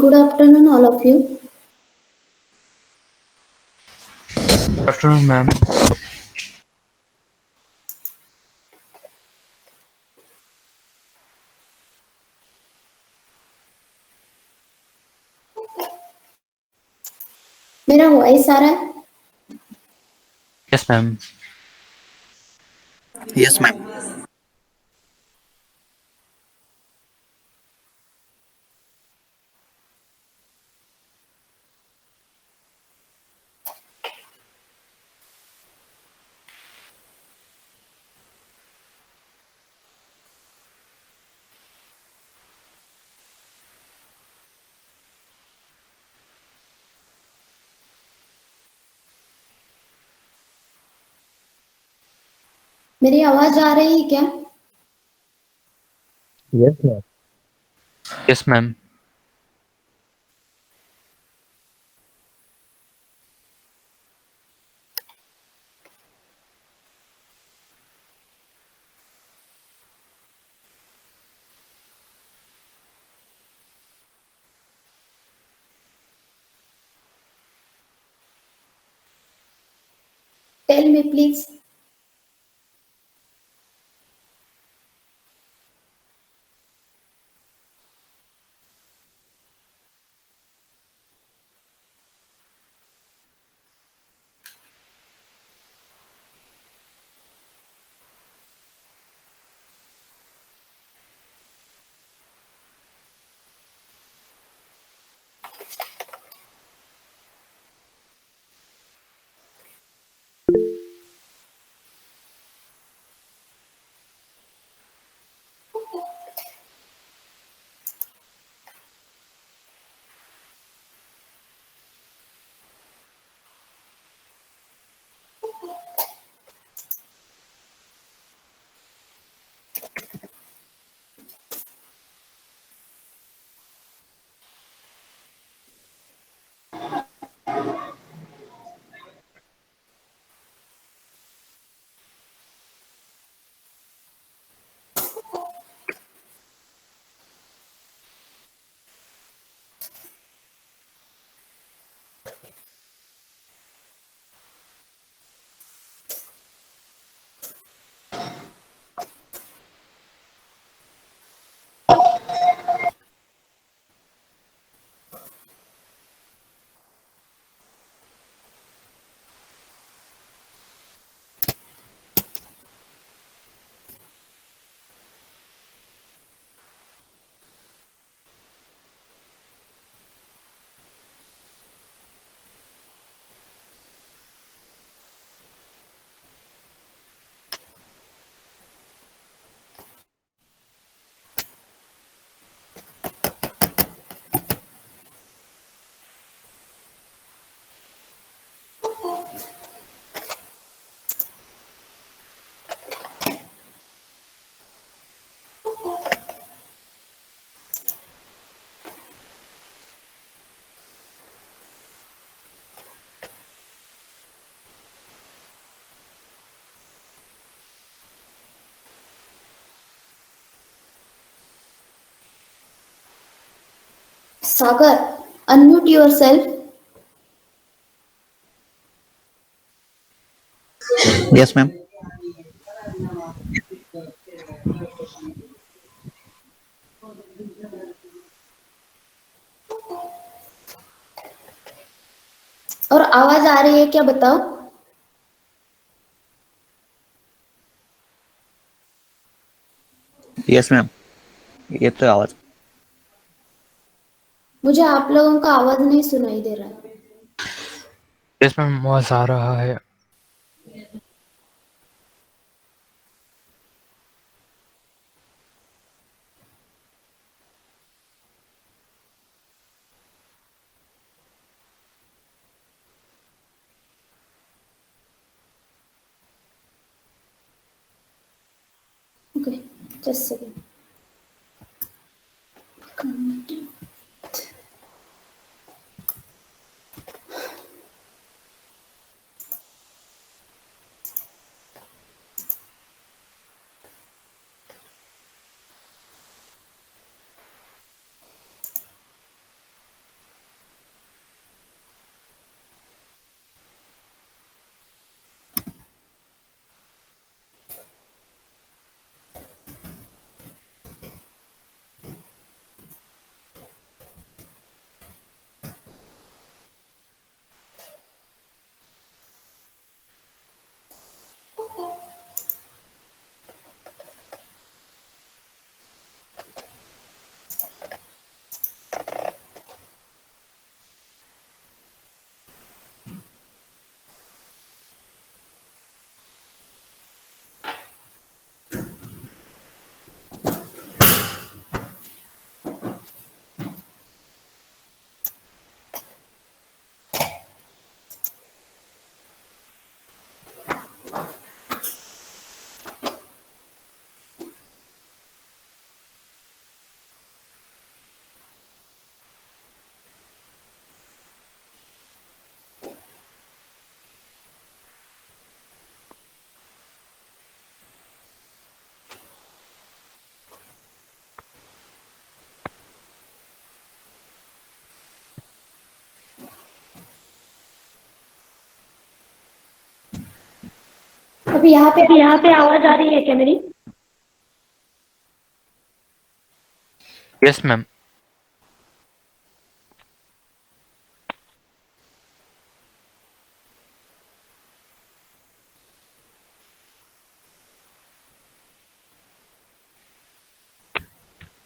Good afternoon, all of you. Afternoon, ma'am. मेरा voice आ रहा है? Yes, ma'am. Yes, ma'am. मेरी आवाज आ रही है क्या? Yes, ma'am. Yes, ma'am. Tell me, please. Sagar, unmute yourself. Yes, ma'am. और आवाज आ रही है क्या बताओ? Yes, ma'am. ये तो आवाज मुझे आप लोगों का आवाज नहीं सुनाई दे रहा है। Yes, ma'am. आवाज आ रहा है. Okay, just a second. अभी यहाँ पे आवाज आ रही है क्या मेरी? Yes, ma'am.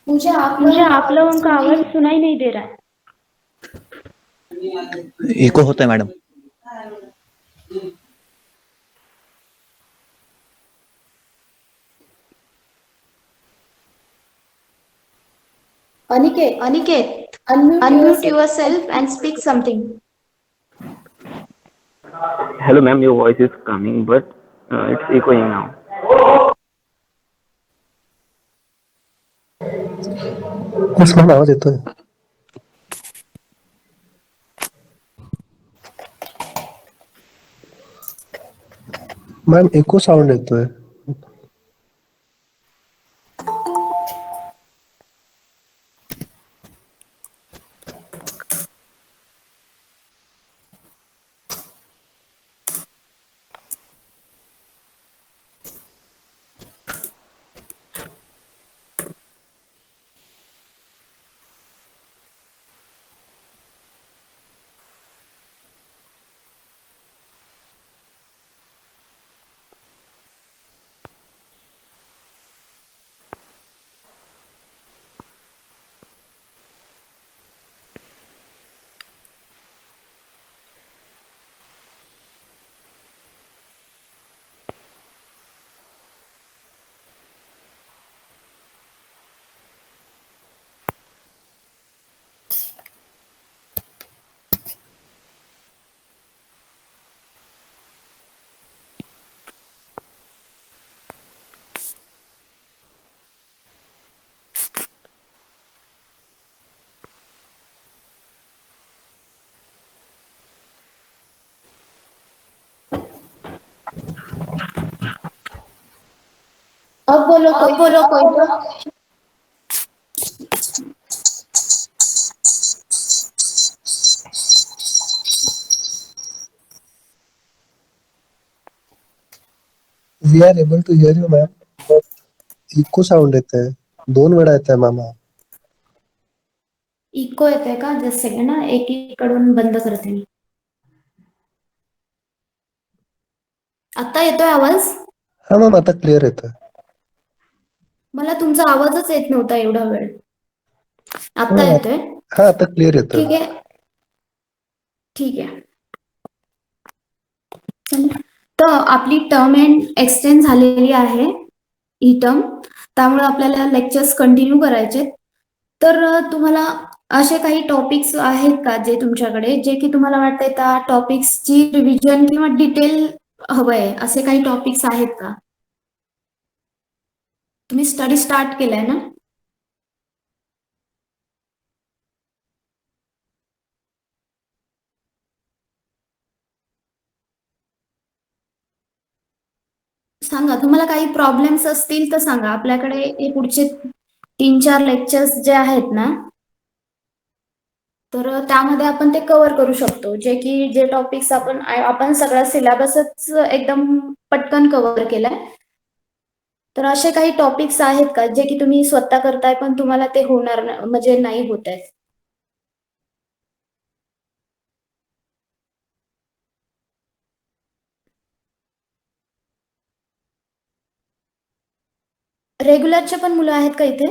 मुझे आप लोगों का आवाज सुनाई नहीं दे रहा है। इको होता है madam. Aniket, unmute yourself and speak something. Hello, ma'am. Your voice is coming, but it's echoing now. Yes ma'am आवाज येतोय. मॅम एको साऊंड येतोय. अब बोलो कोई तो। We are able to hear you ma'am, but echo sound येत आहे. 2 वेळा येत आहे मामा. इको येतोय का? जस्ट सेकंड ना, एकीकडून बंद करते मी. आता येतोय आवाज? हा मॅम आता क्लिअर येतोय. मला तुमचा आवाजच येत नव्हता एवढा वेळ. आता येतोय? हा आता क्लिअर येतोय. ठीक आहे. ठीक आहे. तर आपली टर्म एंड एक्सटेंड झालेली आहे ही टर्म, त्यामुळे आपल्याला लेक्चर्स कंटिन्यू करायचे. तर तुम्हाला असे काही टॉपिक्स आहेत का जे तुमच्याकडे, जे की तुम्हाला वाटतंय त्या टॉपिक्सची रिव्हिजन किंवा डिटेल हवंय, असे काही टॉपिक्स आहेत का? तुम्ही स्टडी स्टार्ट केलाय ना? सांगा, तुम्हाला काही प्रॉब्लेम्स असतील तर सांगा. आपल्याकडे हे पुढचे 3-4 लेक्चर्स जे आहेत ना, तर त्यामध्ये आपण ते कव्हर करू शकतो. जे टॉपिक्स आपण सगळा सिलेबसच एकदम पटकन कव्हर केलाय. तर असे काही टॉपिक्स आहेत का जे की तुम्ही स्वतः करताय पण तुम्हाला ते होणार म्हणजे नाही होत आहे? रेग्युलरचे पण मुलं आहेत का इथे?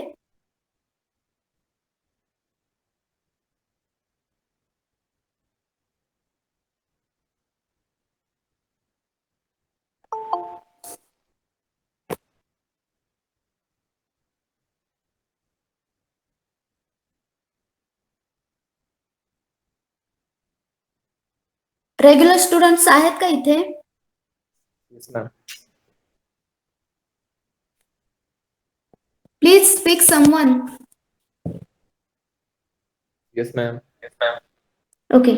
रेग्युलर स्टुडंट्स आहेत का इथे? Yes, ma'am. Please speak someone. Yes, ma'am. Okay.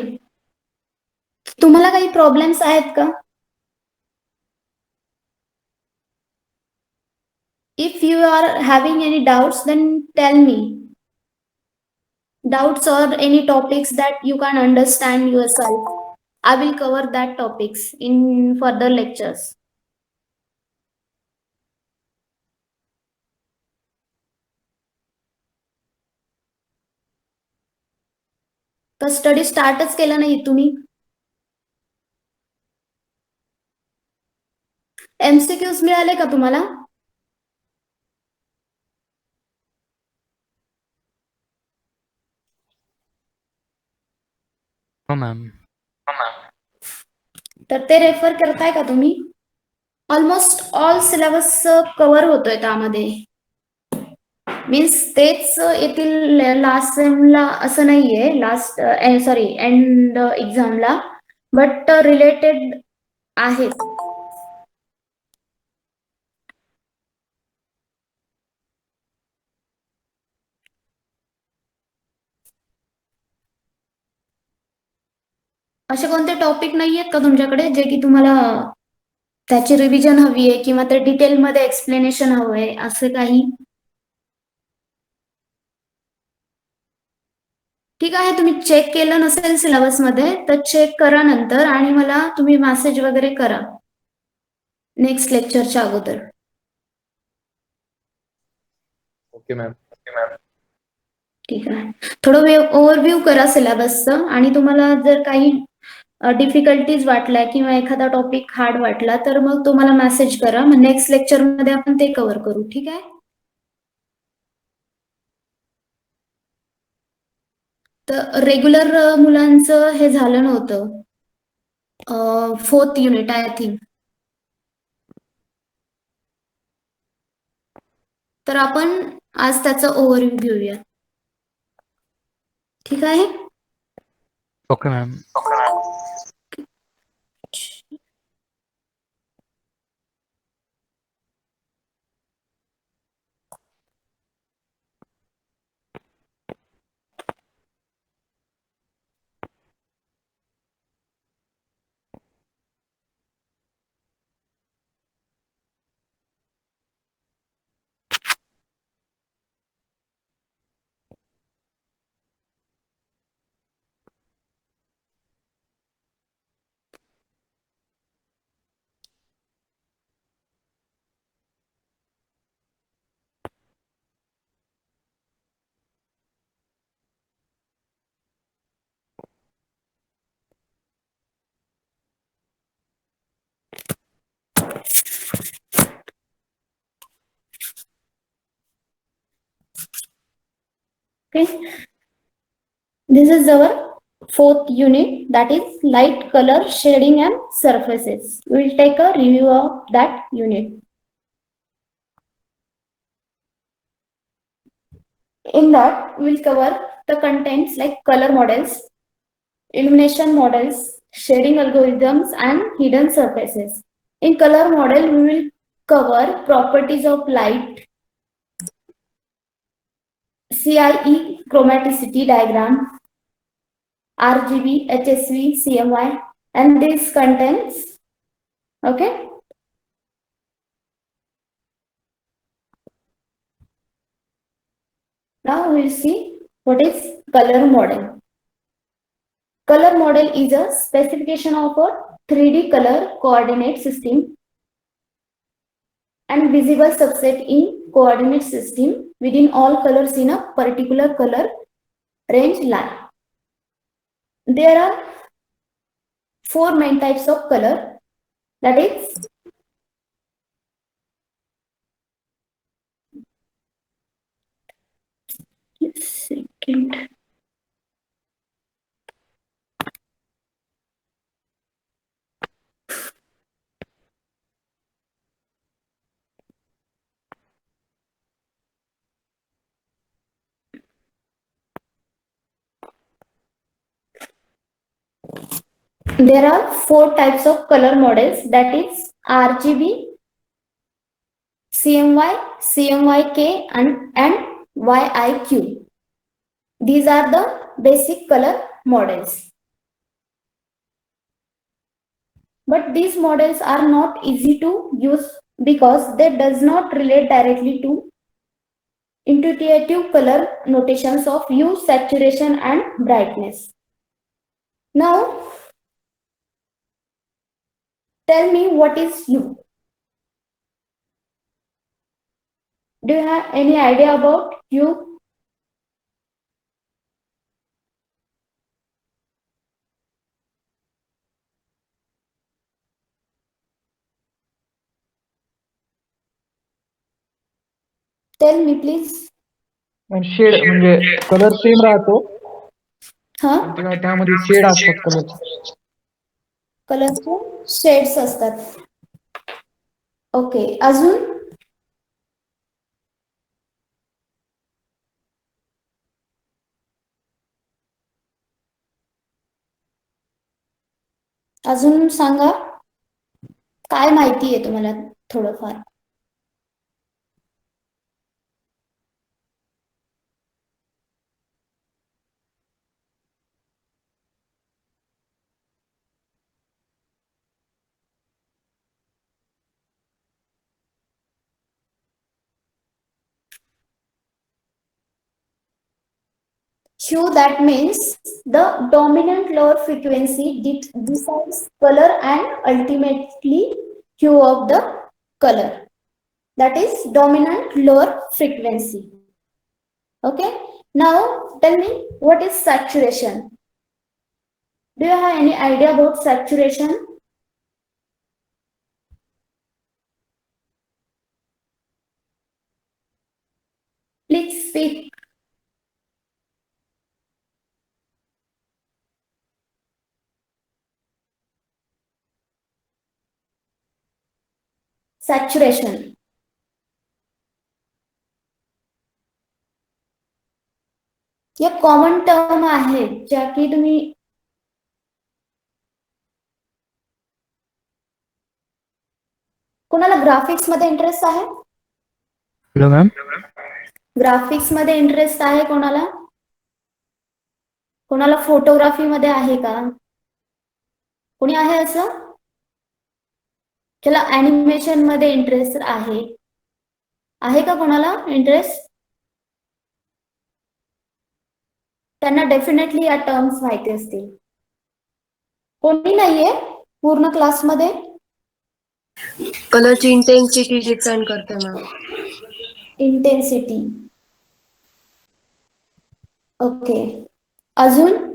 तुम्हाला काही प्रॉब्लेम्स आहेत का? If you are having any doubts, then tell me. Doubts or any topics that you can understand yourself. I will cover that topics in further lectures. तर study स्टार्टच केला नाही तुम्ही? MCQs मिळाले का तुम्हाला? No, ma'am. तर ते रेफर करताय का तुम्ही? ऑलमोस्ट ऑल सिलेबस कव्हर होतोय त्यामध्ये. मीन्स तेच येतील लास्ट सेमला असं नाहीये, लास्ट सॉरी एंड एक्झामला, बट रिलेटेड आहेत. असे कोणते टॉपिक नाही आहेत का तुमच्याकडे जे की तुम्हाला त्याची रिव्हिजन हवी आहे किंवा ते डिटेलमध्ये एक्सप्लेनेशन हवं आहे, असं काही? ठीक आहे, तुम्ही चेक केलं नसेल सिलेबसमध्ये तर चेक करा नंतर आणि मला तुम्ही मेसेज वगैरे करा नेक्स्ट लेक्चरच्या अगोदर. Okay, ma'am. ठीक आहे. थोडं ओव्हरव्ह्यू करा सिलेबसचं आणि तुम्हाला जर काही डिफिकल्टीज वाटल्या किंवा एखादा टॉपिक हार्ड वाटला तर मग तुम्हाला मेसेज करा. मग नेक्स्ट लेक्चरमध्ये आपण ते कव्हर करू. ठीक आहे. तर रेग्युलर मुलांचं हे झालं नव्हतं, 4th युनिट आय थिंक. तर आपण आज त्याचं ओव्हरव्ह्यू घेऊया. ठीक आहे. Okay, ma'am. Okay. This is our 4th unit, that is light, color, shading and surfaces. We will take a review of that unit. In that, we will cover the contents like color models, illumination models, shading algorithms and hidden surfaces. In color model, we will cover properties of light, CIE chromaticity diagram, RGB, HSV, CMY, and these contents. Okay. Now we will see what is color model. Color model is a specification of a 3D color coordinate system and visible subset in coordinate system within all colors in a particular color range lie. There are 4 main types of color, that is second. There are 4 types of color models, that is RGB, CMY, CMYK, and YIQ. These are the basic color models. But these models are not easy to use because they does not relate directly to intuitive color notations of hue, saturation, and brightness. Now, tell me what is hue? Do you have any idea about hue? Tell me please. Shade म्हणजे colour same राहतो Huh? पण त्यामध्ये shade असतात कलरचे. कलरचे shades असतात. Okay, अजून अजून सांगा, काय माहिती आहे तुम्हाला थोडंफार? Hue, that means the dominant lower frequency decides color and ultimately hue of the color. That is dominant lower frequency. Okay. Now tell me what is saturation. Do you have any idea about saturation? Please speak. Saturation. या common term आहेत ज्या की तुम्ही कोणाला graphics मध्ये interest आहे? Hello, ma'am. Graphics मध्ये interest आहे कोणाला? कोणाला फोटोग्राफी मध्ये आहे का? कोणी आहे असं? चला, ऍनिमेशन मध्ये इंटरेस्ट आहे का कोणाला इंटरेस्ट? त्यांना डेफिनेटली या टर्म्स माहिती असतील. कोणी नाहीये पूर्ण क्लासमध्ये? कलरची इंटेन्सिटी डिपेंड करते मॅम. इंटेन्सिटी. ओके, अजून?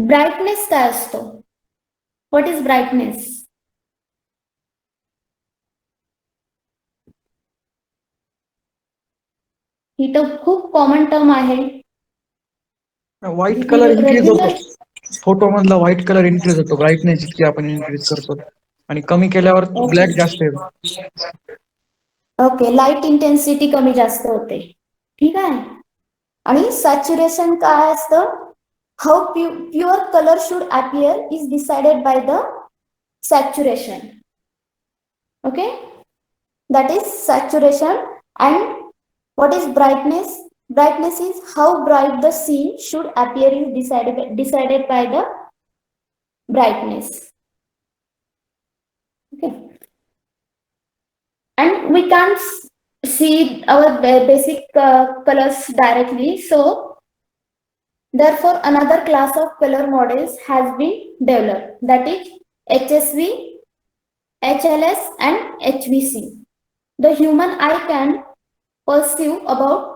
ब्राईटनेस काय असतो? What is brightness? ही तर खूप कॉमन टर्म आहे. व्हाईट कलर इन्क्रीज होतो. फोटो मधला व्हाईट कलर इन्क्रीज होतो ब्राईटनेस जितकी आपण इन्क्रीज करतो आणि कमी केल्यावर ब्लॅक जास्त येतो. ओके, लाईट इंटेन्सिटी कमी जास्त होते. ठीक आहे. आणि सॅच्युरेशन काय असतं? How pure colour should appear is decided by the saturation. Okay, that is saturation. And what is brightness? Brightness is how bright the scene should appear is decided by the brightness. Okay, and we can't see our basic colors directly, so therefore another class of color models has been developed, that is HSV, HLS, and HVC. The human eye can perceive about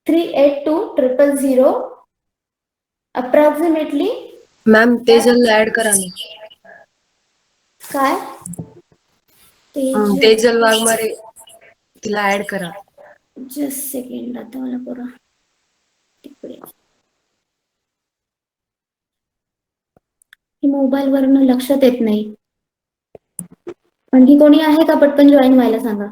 382,000 approximately. Ma'am Tejal add करा ना. काय? तेजल वाघमारे तिला add करा. Just second, आता मला पुरा तिकडे mobile वरून लक्षात येत नाही. आणखी कोणी आहे का? पटकन जॉईन व्हायला सांगा.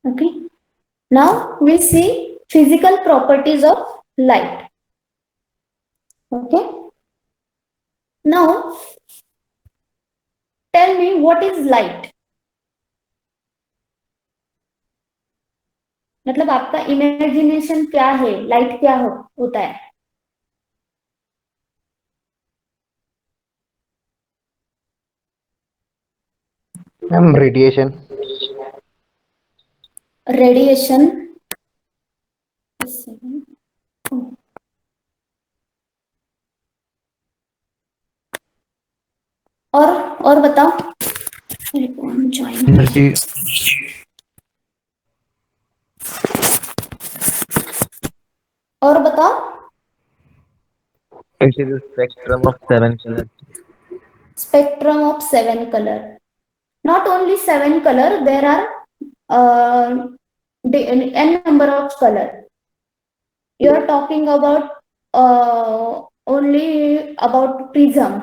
Okay. Now we see physical properties of light. Okay. Now tell me what is light. मतलब आपका इमेजिनेशन क्या है, लाइट क्या होता है? Ma'am radiation. रेडिएशन. और बताओ. एनर्जी. और बताओ. It is a spectrum of 7 colors. Spectrum of 7 color. Not only 7 color, there are n number of color. You are talking about only about prism.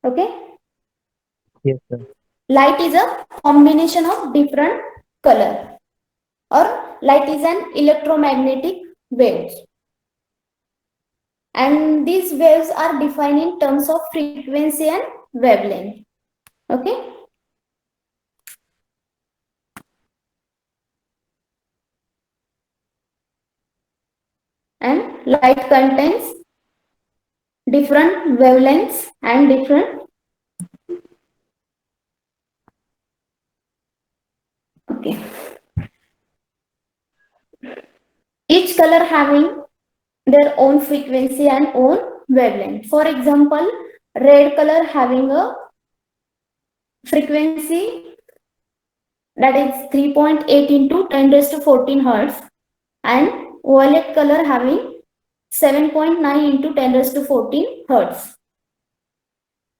Okay. Yes, sir. Light is a combination of different color, or light is an electromagnetic waves, and these waves are defined in terms of frequency and wavelength. Okay. And light contains different wavelengths and different. Okay. Each color having their own frequency and own wavelength. For example, red color having a frequency that is 3.8 into 10 raised to 14 hertz, and violet color having 7.9 into 10 raised to 14 hertz.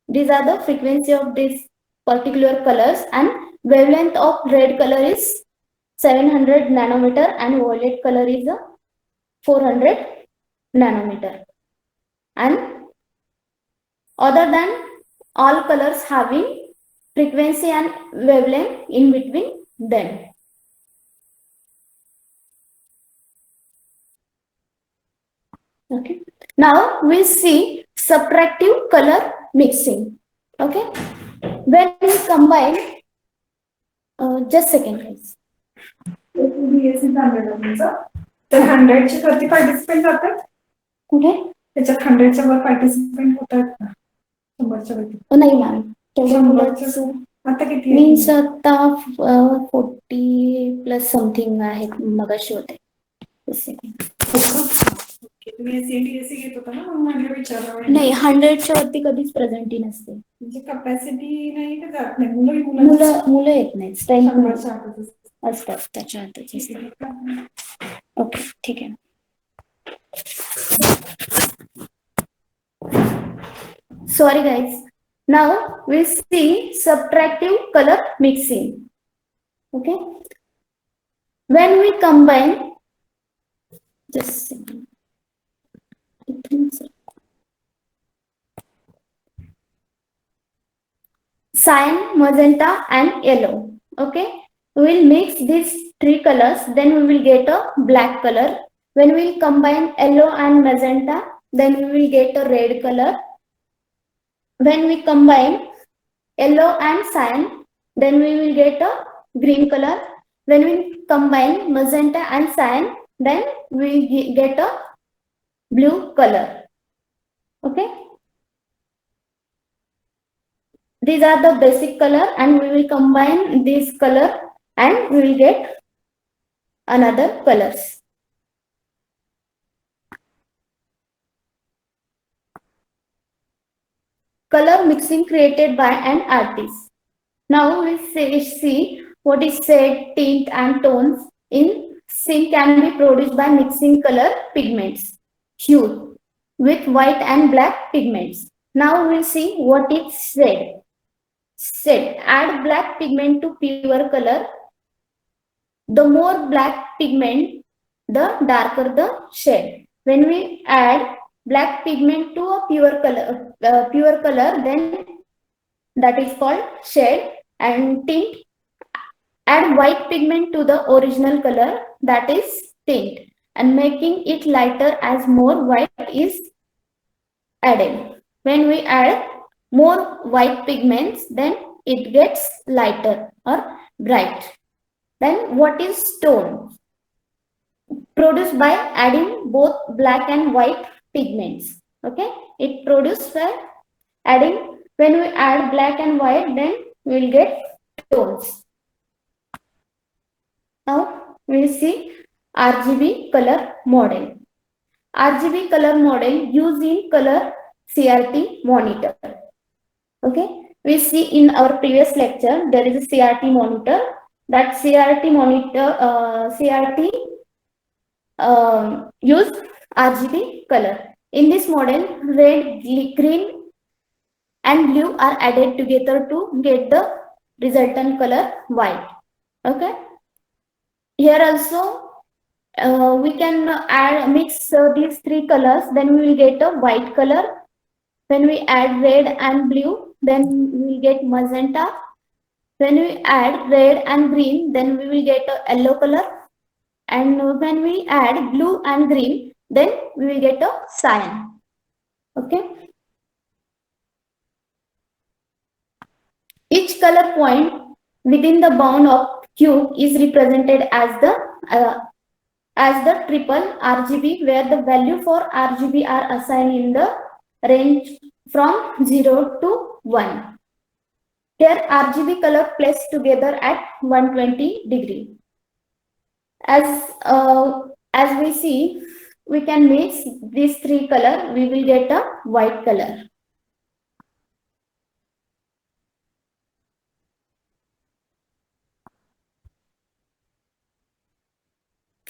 These are the frequency of these particular colors, and wavelength of red color is 700 nanometer and violet color is 400 nanometer. And other than all colors having frequency and wavelength in between them. Okay. Now we see subtractive color mixing. Okay. When we combine, just second guys. तर 100च्या वरती participant जातात कुठे? त्याच्यात 100च्या वर participant होतात ना 100च्या वरती नाही ma'am. आता किती मीन्स आता 40 प्लस समथिंग आहे मगाशी होते. तुम्ही सीटीएससी घेत होता ना म्हणून मला विचारावं. नाही 100च्या वरती कधीच प्रेझेंटी नसते. म्हणजे कॅपॅसिटी नाही का जात नाही मुलं येत नाही. स्ट्रेंथ 100च्या आतच असतात त्याच्या आतच. ओके ठीक आहे. Sorry guys. Now we see subtractive color mixing. Okay. When we combine, just a second. Cyan, magenta and yellow. Okay. We will mix these three colors, then we will get a black color. When we combine yellow and magenta, then we will get a red color. When we combine yellow and cyan, then we will get a green color. When we combine magenta and cyan, then we will get a blue color. Okay. These are the basic color, and we will combine this color and we will get another colors. Color mixing created by an artist. Now we see what is shade, tint and tones in scene can be produced by mixing color pigments, hue, with white and black pigments. Now we see what is shade. Shade. Add black pigment to pure color. The more black pigment, the darker the shade. When we add black pigment to a pure color, then that is called shade, and tint. add white pigment to the original color, that is tint, and making it lighter as more white is added. When we add more white pigments, then it gets lighter or bright. Then what is tone? Produced by adding both black and white pigments. Okay, it produced by adding, when we add black and white, then we will get tones. Now we will see RGB color model. RGB color model used in color CRT monitor. Okay, we see in our previous lecture there is a CRT monitor. That CRT monitor, use RGB color. In this model, red, green, and blue are added together to get the resultant color white. Okay. Here also we can mix these three colors, then we will get a white color. When we add red and blue, then we will get magenta. When we add red and green, then we will get a yellow color. And when we add blue and green, then we will get a cyan. Okay. Each color point within the bound of cube is represented as the triple RGB, where the value for RGB are assigned in the range from 0 to 1. Here RGB color placed together at 120 degree. As we see, we can mix these three color, we will get a white color.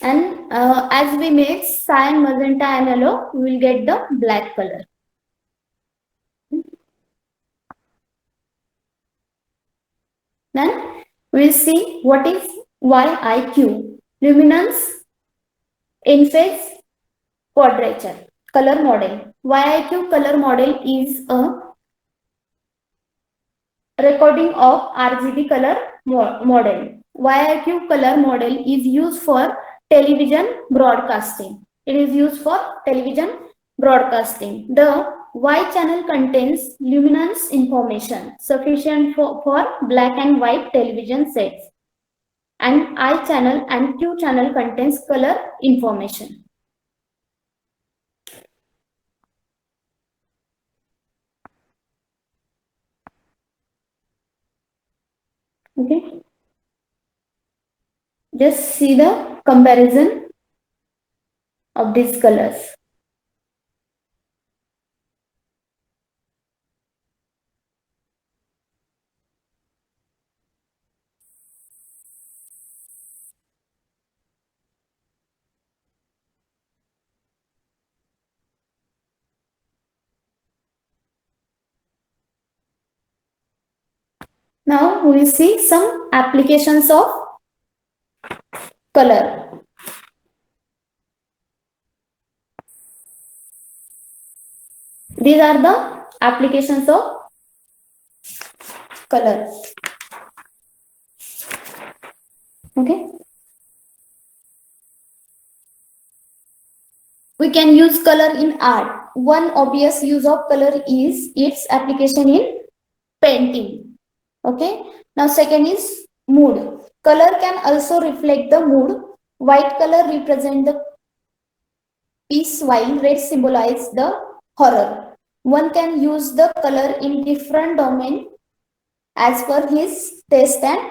And as we mix cyan, magenta and yellow, we will get the black color. Then we'll see what is YIQ, luminance in phase quadrature color model. YIQ color model is a recording of RGB color model. YIQ color model is used for television broadcasting. It is used for television broadcasting. The Y channel contains luminance information sufficient for black and white television sets, and I channel and Q channel contains color information. Okay. Just see the comparison of these colors. Now we will see some applications of color. These are the applications of color. Okay. We can use color in art. One obvious use of color is its application in painting. Okay. Now second is mood. Color can also reflect the mood. White color represent the peace, while red symbolize the horror. One can use the color in different domain as per his taste and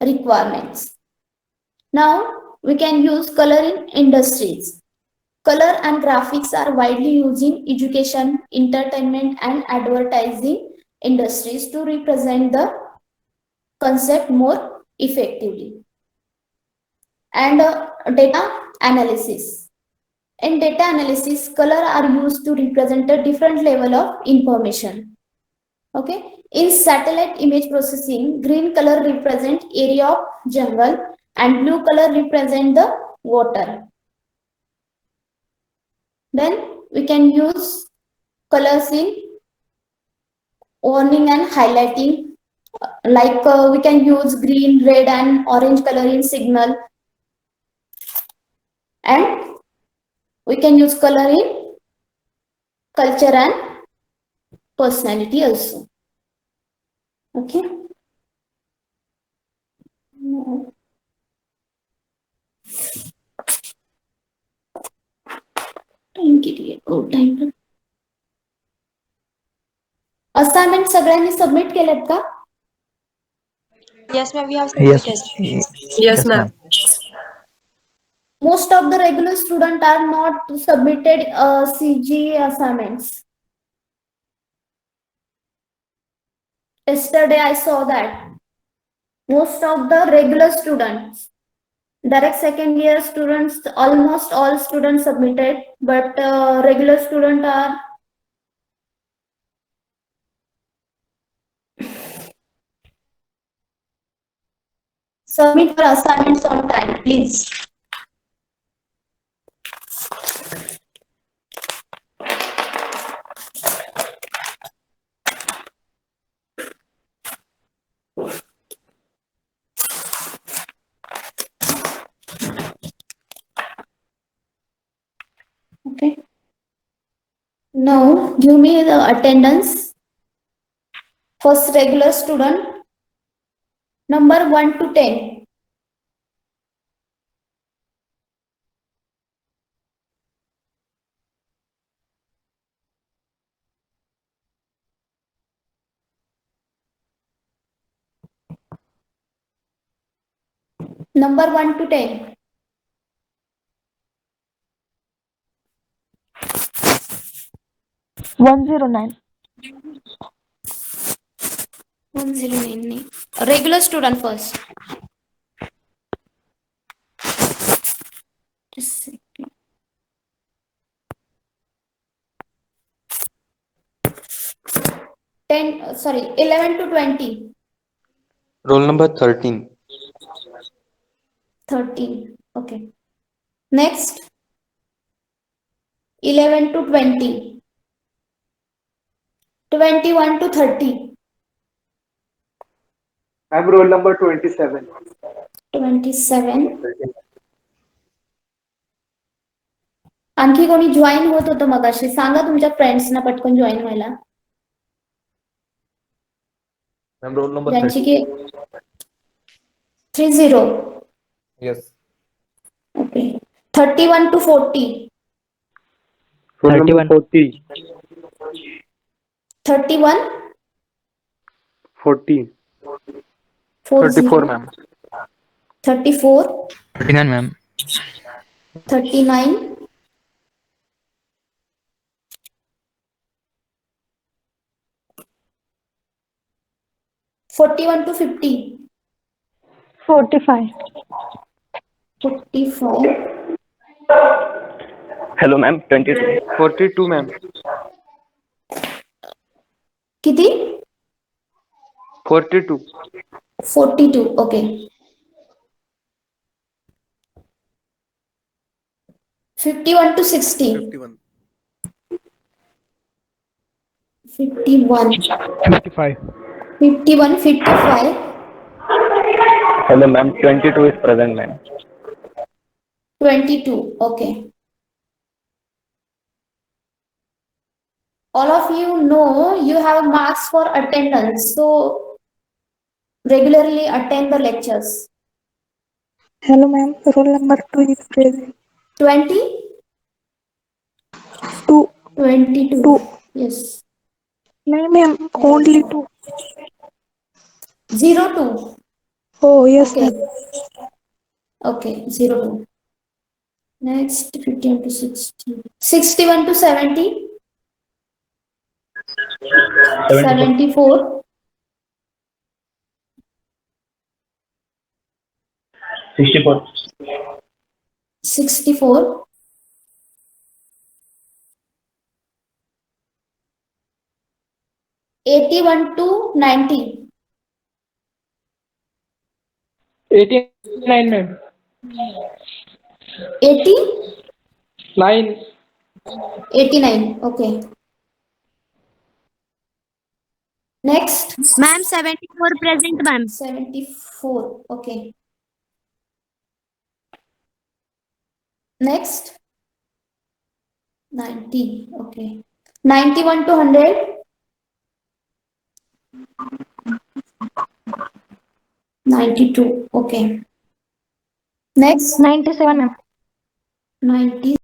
requirements. Now we can use color in industries. Color and graphics are widely used in education, entertainment, and advertising industries to represent the concept more effectively. And data analysis. In data analysis, color are used to represent a different level of information. Okay. In satellite image processing, green color represent area of jungle and blue color represent the water. Then we can use colors in warning and highlighting Like we can use green, red, and orange color in signal, and we can use color in culture and personality also. Okay. Time किती time assignment सगळ्यांनी submit केलेत का? Yes, ma'am, we have Yes. submitted. Yes, ma'am. Most of the regular students are not submitted CG assignments. Yesterday I saw that most of the regular students, direct second year students, almost all students submitted, but regular students are submit your assignments on time, please. Okay. Now give me the attendance. First regular student, number 1 to 10. Number 1 to 10. $109. 109. Regular student first. Just a second. Sorry, 11 to 20. Roll number 13. 13. Okay. Next, 11 to 20. 21 to 30. I'm roll number 27. 27. आणखी कोणी join होत होतं मगाशी? सांगा तुमच्या फ्रेंड्सना पटकन join व्हायला. Ma'am, roll number ज्यांची 30. की 30. Yes. Okay. 31 to 40. Roll number 40. 31. 40. 34, ma'am. 34. 39, ma'am. 39. 41 to 50. 45. 45. Hello, ma'am. 22. 42, ma'am. किती? 42. 42. Okay. 51 to 60. 51. 51. 55. 51, 55. Hello, ma'am. 22 is present, ma'am. 22. Okay. All of you know you have marks for attendance, so regularly attend the lectures. Hello, ma'am. Roll number 2 is present. 20? 2. 22. 2. Yes. No, ma'am. Only 2. 02. Oh, yes, Okay. ma'am. Okay, 02. Next, 15 to 60. 61 to 70. 74. 64. 64. 81 to 90. 89, ma'am. 80? 9. 89. Okay. Next, Ma'am, 74 present, ma'am. 74. Okay. Next, 90. Okay. 91 to 100. 92. Okay. Next, 97, ma'am. 90.